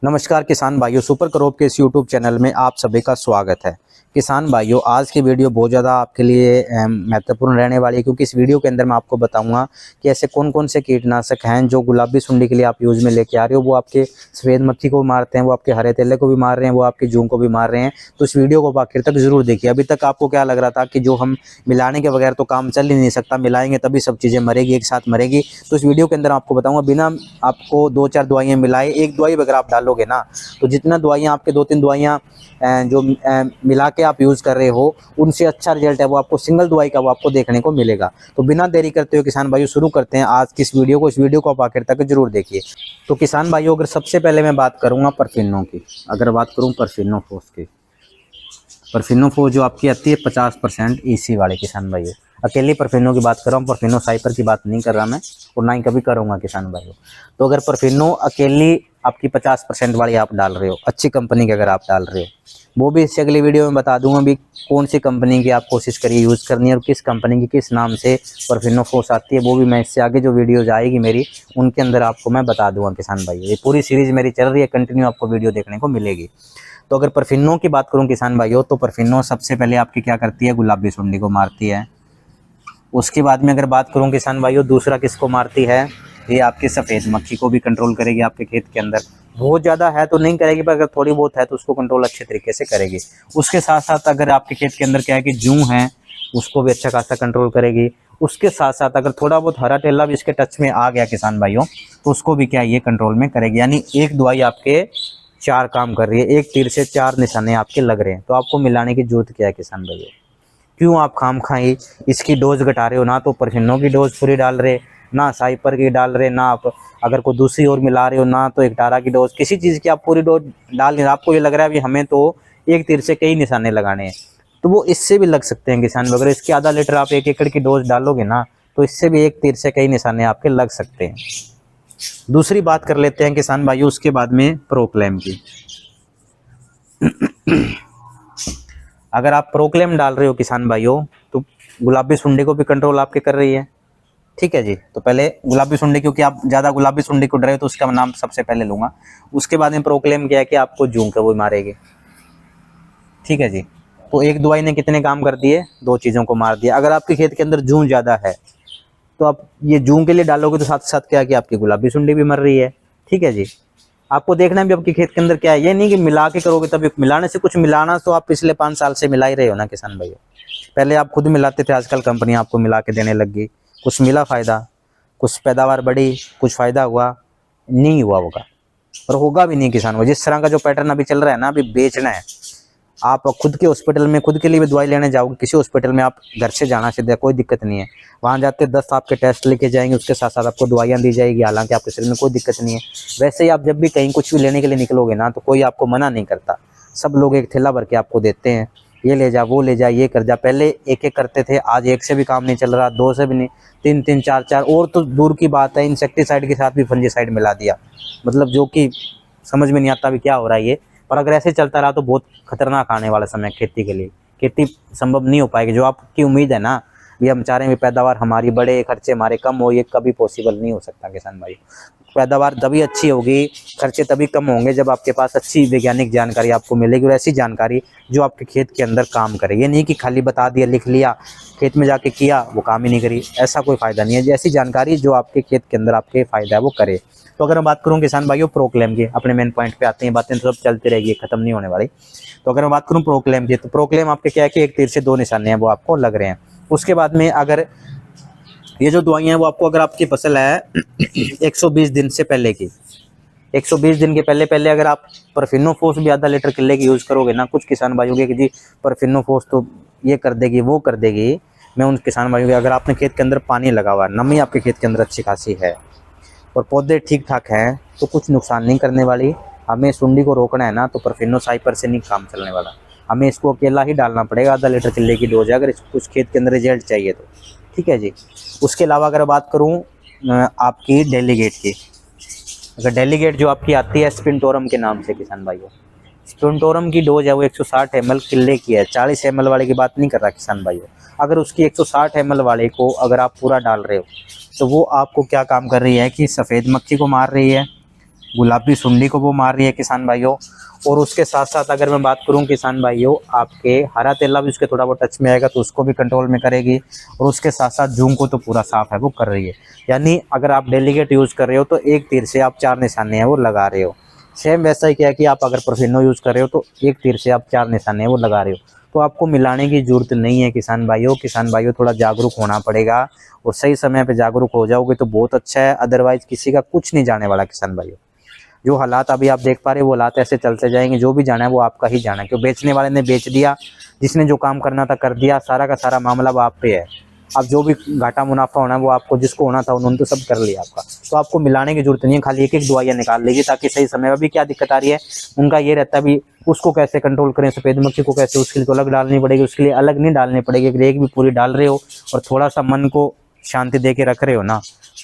नमस्कार किसान भाइयों, सुपर क्रॉप के इस यूट्यूब चैनल में आप सभी का स्वागत है। किसान भाइयों, आज की वीडियो बहुत ज़्यादा आपके लिए महत्वपूर्ण रहने वाली है, क्योंकि इस वीडियो के अंदर मैं आपको बताऊंगा कि ऐसे कौन कौन से कीटनाशक हैं जो गुलाबी सुंडी के लिए आप यूज़ में लेके आ रहे हो। वो आपके सफ़ेद मक्खी को मारते हैं, वो आपके हरे तेले को भी मार रहे हैं, वो आपकी जूं को भी मार रहे हैं। तो इस वीडियो को आखिर तक जरूर देखिए। अभी तक आपको क्या लग रहा था कि जो हम मिलाने के बगैर तो काम चल ही नहीं सकता, मिलाएंगे तभी सब चीज़ें मरेगी, एक साथ मरेगी। तो इस वीडियो के अंदर आपको बताऊँगा, बिना आपको 2-4 दवाइयाँ मिलाए, एक दवाई अगर आप डालोगे ना, तो जितना दवाइयाँ आपके 2-3 दवाइयाँ जो मिला के आप यूज़ कर रहे हो, उनसे अच्छा रिजल्ट है वो आपको सिंगल दवाई का वो आपको देखने को मिलेगा। तो बिना देरी करते हुए किसान भाइयों शुरू करते हैं आज की इस वीडियो को। इस वीडियो को आप आखिर तक जरूर देखिए। तो किसान भाइयों, अगर सबसे पहले मैं बात करूँगा परफिनो की, अगर बात करूँ परफिनोफॉस की, परफिनोफॉस जो आपकी आती है 50% ईसी वाले किसान भाइयों। अकेली परफिनो की बात कर रहा हूँ, परफिनो साइपर की बात नहीं कर रहा मैं, और ना ही कभी करूँगा किसान भाइयों। तो अगर परफिनो अकेली आपकी 50% वाली आप डाल रहे हो, अच्छी कंपनी की अगर आप डाल रहे हो, वो भी इससे अगली वीडियो में बता दूंगा भी कौन सी कंपनी की आप कोशिश करिए यूज़ करनी है और किस कंपनी की किस नाम से परफिनोफॉस आती है, वो भी मैं इससे आगे जो वीडियोज आएगी मेरी उनके अंदर आपको मैं बता दूंगा किसान भाइयों। ये पूरी सीरीज़ मेरी चल रही है, कंटिन्यू आपको वीडियो देखने को मिलेगी। तो अगर परफिनो की बात करूं किसान भाइयों, तो परफिनो सबसे पहले आपकी क्या करती है, गुलाबी सुंडी को मारती है। उसके बाद में अगर बात करूं किसान भाइयों, दूसरा किसको मारती है, ये आपकी सफ़ेद मक्खी को भी कंट्रोल करेगी आपके खेत के अंदर। बहुत ज़्यादा है तो नहीं करेगी, पर अगर थोड़ी बहुत है तो उसको कंट्रोल अच्छे तरीके से करेगी। उसके साथ साथ अगर आपके खेत के अंदर क्या है कि जूं है, उसको भी अच्छा खासा कंट्रोल करेगी। उसके साथ साथ अगर थोड़ा बहुत हरा टेला भी इसके टच में आ गया किसान भाइयों, तो उसको भी क्या ये कंट्रोल में करेगी। यानी एक दवाई आपके 4 काम कर रही है, एक तीर से 4 निशाने आपके लग रहे हैं। तो आपको मिलाने की जरूरत क्या है किसान भाइयों? क्यों आप खाम खाई इसकी डोज घटा रहे हो? ना तो परफिनो की डोज पूरी डाल रहे, ना साइपर की डाल रहे, ना आप अगर कोई दूसरी और मिला रहे हो, ना तो एकटारा की डोज, किसी चीज़ की आप पूरी डोज डाल नहीं। आपको ये लग रहा है कि हमें तो एक तीर से कई निशाने लगाने हैं, तो वो इससे भी लग सकते हैं किसान। अगर इसकी आधा लीटर आप 1 एकड़ की डोज डालोगे ना, तो इससे भी एक तीर से कई निशाने आपके लग सकते हैं। दूसरी बात कर लेते हैं किसान भाइयों उसके बाद में प्रोक्लेम की। अगर आप प्रोक्लेम डाल रहे हो किसान भाइयों, तो गुलाबी सुंडी को भी कंट्रोल आपके कर रही है। ठीक है जी। तो पहले गुलाबी सुंडी, क्योंकि आप ज़्यादा गुलाबी सुंडी को डर रहे हो तो उसका नाम सबसे पहले लूँगा। उसके बाद में प्रोक्लेम क्या है कि आपको जूं के वो मारेगी। ठीक है जी। तो एक दवाई ने कितने काम कर दिए, 2 चीज़ों को मार दिया। अगर आपके खेत के अंदर जूं ज़्यादा है तो आप ये जूं के लिए डालोगे, तो साथ साथ क्या है कि आपकी गुलाबी सुंडी भी मर रही है। ठीक है जी। आपको देखना है भी आपके खेत के अंदर क्या है, ये नहीं कि मिला के करोगे तभी। मिलाने से कुछ मिलाना तो आप पिछले 5 साल से मिला ही रहे हो ना किसान भाइयों। पहले आप खुद मिलाते थे, आजकल कंपनी आपको मिला के देने लग गई। कुछ मिला फ़ायदा, कुछ पैदावार बढ़ी, कुछ फ़ायदा हुआ? नहीं हुआ होगा, और होगा भी नहीं किसान को। जिस तरह का जो पैटर्न अभी चल रहा है ना, अभी बेचना है। आप खुद के हॉस्पिटल में खुद के लिए भी दवाई लेने जाओगे, किसी हॉस्पिटल में आप घर से जाना सीधा, कोई दिक्कत नहीं है। वहाँ जाते 10 आपके टेस्ट लेके जाएंगे, उसके साथ साथ आपको दवाइयाँ दी जाएगी, हालांकि आपके शरीर में कोई दिक्कत नहीं है। वैसे ही आप जब भी कहीं कुछ भी लेने के लिए निकलोगे ना, तो कोई आपको मना नहीं करता। सब लोग एक थैला भर के आपको देते हैं, ये ले जा, वो ले जा, ये कर जा। पहले एक एक करते थे, आज एक से भी काम नहीं चल रहा, 2 से भी नहीं, 3-3, 4-4, और तो दूर की बात है इंसेक्टिसाइड के साथ भी फंजीसाइड मिला दिया। मतलब जो कि समझ में नहीं आता भी क्या हो रहा है ये। पर अगर ऐसे चलता रहा तो बहुत खतरनाक आने वाला समय खेती के लिए। खेती संभव नहीं हो पाएगी। जो आपकी उम्मीद है ना, ये हम चाह रहे हैं पैदावार हमारी बढ़े, खर्चे हमारे कम हो, ये कभी पॉसिबल नहीं हो सकता किसान भाई। पैदावार तभी अच्छी होगी, खर्चे तभी कम होंगे जब आपके पास अच्छी वैज्ञानिक जानकारी आपको मिलेगी, और ऐसी जानकारी जो आपके खेत के अंदर काम करे। ये नहीं कि खाली बता दिया, लिख लिया, खेत में जाके किया, वो काम ही नहीं करी, ऐसा कोई फ़ायदा नहीं है। ऐसी जानकारी जो आपके खेत के अंदर आपके फ़ायदा है वो करे। तो अगर मैं बात करूं किसान भाइयों प्रोक्लेम की, अपने मेन पॉइंट पे आते हैं, बातें तो सब चलती रहेगी, खत्म नहीं होने वाली। तो अगर मैं बात करूं प्रोक्लेम की, तो प्रोक्लेम आपके क्या है कि एक तीर से 2 निशाने हैं वो आपको लग रहे हैं। उसके बाद में अगर ये जो दवाइयाँ हैं वो आपको, अगर आपकी फसल है 120 दिन से पहले की, 120 दिन के पहले पहले अगर आप परफिनोफॉस भी आधा लीटर किले की यूज़ करोगे ना, कुछ किसान भाइयों के कि जी परफिनोफॉस तो ये कर देगी, वो कर देगी। मैं उन किसान भाइयों के, अगर आपने खेत के अंदर पानी लगा हुआ है, नमी आपके खेत के अंदर अच्छी खासी है और पौधे ठीक ठाक हैं, तो कुछ नुकसान नहीं करने वाली। हमें सुंडी को रोकना है ना, तो परफिनो साइपर से नहीं काम चलने वाला। हमें इसको अकेला ही डालना पड़ेगा, आधा लीटर किले की डोज है, अगर इसको कुछ खेत के अंदर रिजल्ट चाहिए तो। ठीक है जी। उसके अलावा अगर बात करूँ आपकी डेलीगेट की, अगर डेलीगेट जो आपकी आती है स्पिनटोरम के नाम से किसान भाइयों, स्पिनटोरम की डोज है वो 160 ml किले की है, 40 ml वाले की बात नहीं कर रहा किसान भाइयों। अगर उसकी 160 ml वाले को अगर आप पूरा डाल रहे हो, तो वो आपको क्या काम कर रही है कि सफ़ेद मक्खी को मार रही है, गुलाबी सुंडी को वो मार रही है किसान भाइयों। और उसके साथ साथ अगर मैं बात करूं किसान भाइयों, आपके हरा तेला भी उसके थोड़ा बहुत टच में आएगा तो उसको भी कंट्रोल में करेगी। और उसके साथ साथ जूं को तो पूरा साफ है वो कर रही है। यानी अगर आप डेलीगेट यूज़ कर रहे हो तो एक तीर से आप 4 निशाने हैं वो लगा रहे हो। सेम वैसा ही क्या है कि आप अगर परफिनो यूज़ कर रहे हो तो एक तीर से आप 4 निशाने हैं वो लगा रहे हो। तो आपको मिलाने की ज़रूरत नहीं है किसान भाइयों। किसान भाइयों थोड़ा जागरूक होना पड़ेगा और सही समय पे जागरूक हो जाओगे तो बहुत अच्छा है। अदरवाइज़ किसी का कुछ नहीं जाने वाला किसान भाइयों। जो हालात अभी आप देख पा रहे हो वो हालात ऐसे चलते जाएंगे। जो भी जाना है वो आपका ही जाना है, क्यों बेचने वाले ने बेच दिया, जिसने जो काम करना था कर दिया, सारा का सारा मामला वो आप पे है। अब जो भी घाटा मुनाफा होना है वो आपको, जिसको होना था उन्होंने तो सब कर लिया आपका। तो आपको मिलाने की जरूरत नहीं है, खाली एक एक दवाइयाँ निकाल लीजिए ताकि सही समय में। अभी क्या दिक्कत आ रही है उनका ये रहता है भी उसको कैसे कंट्रोल करें, सफ़ेद मक्खी को कैसे, उसके लिए तो अलग डालनी पड़ेगी, उसके लिए अलग नहीं डालनी पड़ेगी। अगर एक भी पूरी डाल रहे हो और थोड़ा सा मन को शांति दे के रख रहे हो ना,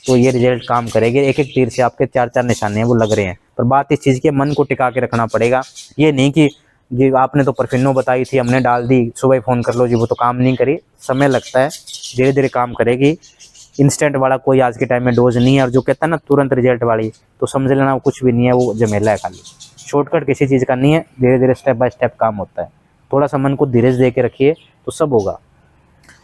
तो ये रिजल्ट काम करेगी। एक एक तीर से आपके 4-4 निशाने हैं वो लग रहे हैं। पर बात इस चीज़ के मन को टिका के रखना पड़ेगा। ये नहीं कि जी आपने तो परफिनो बताई थी हमने डाल दी, सुबह फ़ोन कर लो जी, वो तो काम नहीं करी। समय लगता है, धीरे धीरे काम करेगी। इंस्टेंट वाला कोई आज के टाइम में डोज नहीं है। और जो कहता है ना तुरंत रिजल्ट वाली, तो समझ लेना वो कुछ भी नहीं है, वो झमेला है खाली। शॉर्टकट किसी चीज़ का नहीं है, धीरे धीरे स्टेप बाय स्टेप काम होता है। थोड़ा सा मन को धीरज दे के रखिए तो सब होगा।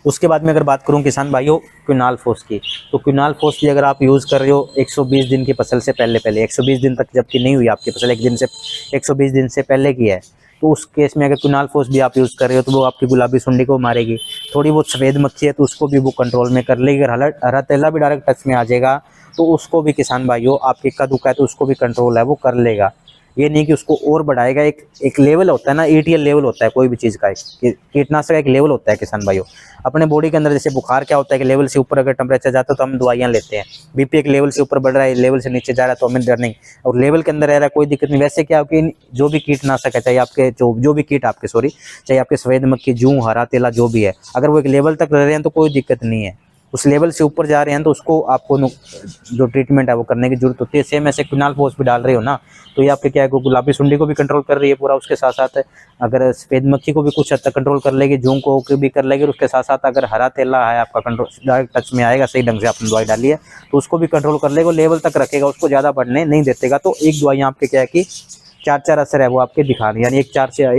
उसके बाद में अगर बात करूं किसान भाइयों क्विनाल फोस की, तो क्विनाल फोस भी अगर आप यूज़ कर रहे हो 120 दिन की फसल से पहले 120 दिन तक जबकि नहीं हुई आपकी फसल, 120 दिन से पहले की है, तो उस केस में अगर क्विनाल फोस भी आप यूज़ कर रहे हो तो वो आपकी गुलाबी सुंडी को मारेगी। थोड़ी बहुत सफ़ेद मक्खी है तो उसको भी वो कंट्रोल में कर लेगी। अगर हरा तेला भी डायरेक्ट टच में आ जाएगा तो उसको भी किसान भाइयों, आपके इक्का दुक्का है तो उसको भी कंट्रोल है वो कर लेगा। ये नहीं कि उसको और बढ़ाएगा। एक लेवल होता है ना, ETL लेवल होता है कोई भी चीज़ का, एक कीटनाशक एक लेवल होता है किसान भाइयों। अपने बॉडी के अंदर जैसे बुखार क्या होता है कि लेवल से ऊपर अगर टेम्परेचर जाता है तो हम दवाइयाँ लेते हैं। BP एक लेवल से ऊपर बढ़ रहा है, लेवल से नीचे जा रहा है तो हमें डर नहीं, और लेवल के अंदर रह रहा है कोई दिक्कत नहीं। वैसे क्या कि जो भी कीटनाशक है, चाहे आपके जो भी कीट आपके चाहे आपके सफ़ेद मक्खी, जूं, हरा तेला जो भी है, अगर वो एक लेवल तक रह रहे हैं तो कोई दिक्कत नहीं है। उस लेवल से ऊपर जा रहे हैं तो उसको आपको जो ट्रीटमेंट है वो करने की जरूरत होती है। सेम ऐसे क्विनाल फोस भी डाल रहे हो ना, तो ये आपके क्या है कि गुलाबी सुंडी को भी कंट्रोल कर रही है पूरा। उसके साथ साथ अगर सफ़ेद मक्खी को भी कुछ हद तक कंट्रोल कर लेगी, जूं को भी कर लेगी। और उसके साथ साथ अगर हरा तेला है आपका कंट्रोल डायरेक्ट टच में आएगा, सही ढंग से आपने दवाई डाली है तो उसको भी कंट्रोल कर लेगा, लेवल तक रखेगा, उसको ज़्यादा बढ़ने नहीं देतेगा। तो एक दवाइयाँ आपके क्या है कि 4-4 असर है वो आपके दिखा रहे हैं, यानी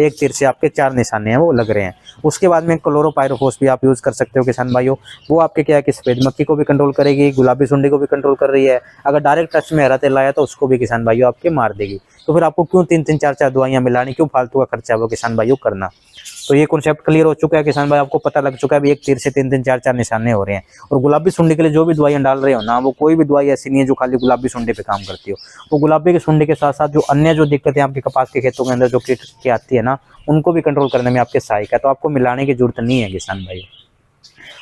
एक तीर से आपके 4 निशाने हैं वो लग रहे हैं। उसके बाद में क्लोरोपाइरोफॉस भी आप यूज़ कर सकते हो किसान भाइयों। वो आपके क्या है कि सफ़ेद मक्खी को भी कंट्रोल करेगी, गुलाबी सुंडी को भी कंट्रोल कर रही है। अगर डायरेक्ट टच में हरा तेल आया तो उसको भी किसान भाइयों आपके मार देगी। तो फिर आपको क्यों 3-3 4-4 दवाइयाँ मिलानी, क्यों फालतू का खर्चा वो किसान भाइयों करना। तो ये कॉन्सेप्ट क्लियर हो चुका है किसान भाई, आपको पता लग चुका है भी एक तीर से 3-3 4-4 निशाने हो रहे हैं। और गुलाबी सुंडी के लिए जो भी दवाइयाँ डाल रहे हो ना, वो कोई भी दवाई ऐसी नहीं है जो खाली गुलाबी सुंडी पे काम करती हो। वो गुलाबी की सुंडी के साथ साथ जो अन्य जो दिक्कतें आपके कपास के खेतों के अंदर जो कीट की आती है ना, उनको भी कंट्रोल करने में आपके सहायक है। तो आपको मिलाने की जरूरत नहीं है किसान भाई।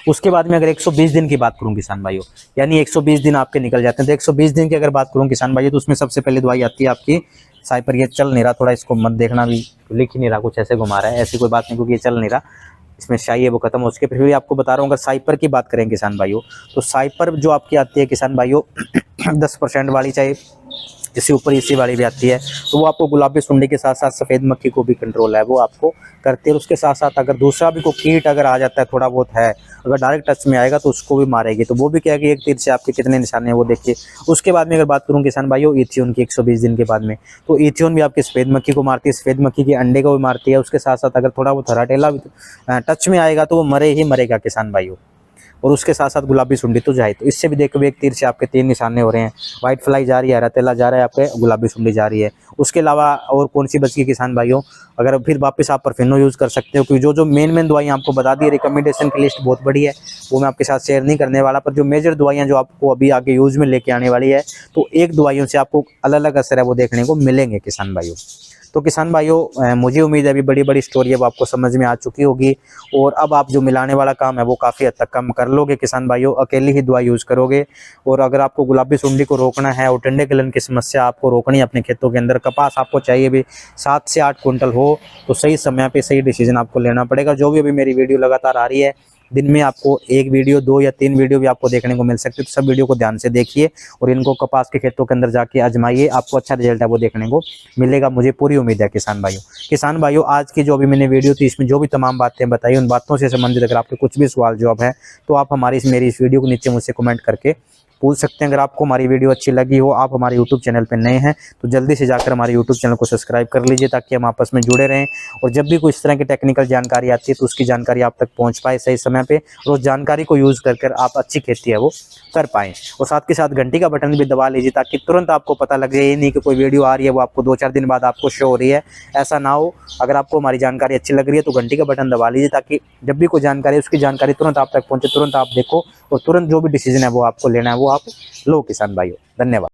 उसके बाद में अगर 120 दिन की बात करूं किसान भाइयों, यानी 120 दिन आपके निकल जाते हैं, तो 120 दिन की अगर बात करूं किसान भाइयों, तो उसमें सबसे पहले दवाई आती है आपकी साइपर। ये चल नहीं रहा, थोड़ा इसको मत देखना, भी लिख ही नहीं रहा, कुछ ऐसे घुमा रहा है, ऐसी कोई बात नहीं क्योंकि ये चल नहीं रहा, इसमें शाही है वो खत्म हो चुके। फिर भी आपको बता रहा हूँ अगर साइपर की बात करें किसान भाइयों, तो साइपर जो आपकी आती है किसान भाइयों 10% वाली, चाहे जिससे ऊपर इसी वाली भी आती है, तो वो आपको गुलाबी सुंडी के साथ साथ सफ़ेद मक्खी को भी कंट्रोल है वो आपको करती है। उसके साथ साथ अगर दूसरा भी कोई कीट अगर आ जाता है, थोड़ा बहुत है, अगर डायरेक्ट टच में आएगा तो उसको भी मारेगी। तो वो भी क्या है कि एक तीर से आपके कितने निशाने हैं वो देखिए। उसके बाद में अगर बात करूं किसान भाइयों इथियोन की 120 दिन के बाद में, तो इथियोन भी आपकी सफ़ेद मक्खी को मारती है, सफ़ेद मक्खी के अंडे को भी मारती है। उसके साथ साथ अगर थोड़ा बहुत हरा टेला भी टच में आएगा तो वो मरे ही मरेगा किसान भाइयों। और उसके साथ साथ गुलाबी सुंडी तो जाए, तो इससे भी देखो एक तीर से आपके 3 निशाने हो रहे हैं। व्हाइट फ्लाई जा रही है, हरा तेला जा रहा है, आपके गुलाबी सुंडी जा रही है। उसके अलावा और कौन सी बच गई किसान भाइयों, अगर फिर वापस आप परफिनो यूज़ कर सकते हो, क्योंकि जो मेन दवाइयाँ आपको बता दी, रिकमेंडेशन की लिस्ट बहुत बड़ी है, वो मैं आपके साथ शेयर नहीं करने वाला। पर जो मेजर दवाइयाँ जो आपको अभी आगे यूज़ में लेके आने वाली है, तो एक दवाइयों से आपको अलग अलग असर है वो देखने को मिलेंगे किसान भाइयों। तो किसान भाइयों मुझे उम्मीद है अभी बड़ी बड़ी स्टोरी है वो आपको समझ में आ चुकी होगी, और अब आप जो मिलाने वाला काम है वो काफ़ी हद तक कम कर लोगे किसान भाइयों, अकेली ही दवा यूज़ करोगे। और अगर आपको गुलाबी सुंडी को रोकना है और टिंडे गिलन की समस्या आपको रोकनी है अपने खेतों के अंदर, कपास आपको चाहिए भी 7 से 8 क्विंटल हो, तो सही समय पे सही डिसीजन आपको लेना पड़ेगा। जो भी अभी मेरी वीडियो लगातार आ रही है, दिन में आपको 1 वीडियो, 2 या 3 वीडियो भी आपको देखने को मिल सकती है, तो सब वीडियो को ध्यान से देखिए और इनको कपास के खेतों के अंदर जाके आजमाइए, आपको अच्छा रिजल्ट है वो देखने को मिलेगा, मुझे पूरी उम्मीद है किसान भाइयों। किसान भाइयों आज की जो भी मैंने वीडियो थी इसमें जो भी तमाम बातें बताई, उन बातों से संबंधित अगर आपके कुछ भी सवाल जवाब है तो आप हमारी मेरी इस वीडियो को नीचे मुझसे कमेंट करके पूछ सकते हैं। अगर आपको हमारी वीडियो अच्छी लगी हो, आप हमारे यूट्यूब चैनल पर नए हैं तो जल्दी से जाकर हमारे यूट्यूब चैनल को सब्सक्राइब कर लीजिए, ताकि हम आपस में जुड़े रहें और जब भी कोई इस तरह की टेक्निकल जानकारी आती है तो उसकी जानकारी आप तक पहुँच पाए सही समय पर, और उस जानकारी को यूज़ कर आप अच्छी खेती है वो कर पाएँ। और साथ के साथ घंटी का बटन भी दबा लीजिए, ताकि तुरंत आपको पता लग जाए। ये नहीं कि कोई वीडियो आ रही है वो आपको 2-4 दिन बाद आपको शो हो रही है, ऐसा ना हो। अगर आपको हमारी जानकारी अच्छी लग रही है तो घंटी का बटन दबा लीजिए, ताकि जब भी कोई जानकारी है उसकी जानकारी तुरंत आप तक पहुंचे, तुरंत आप देखो और तुरंत जो भी डिसीजन है वो आपको लेना है वो आप लो किसान भाइयों। धन्यवाद।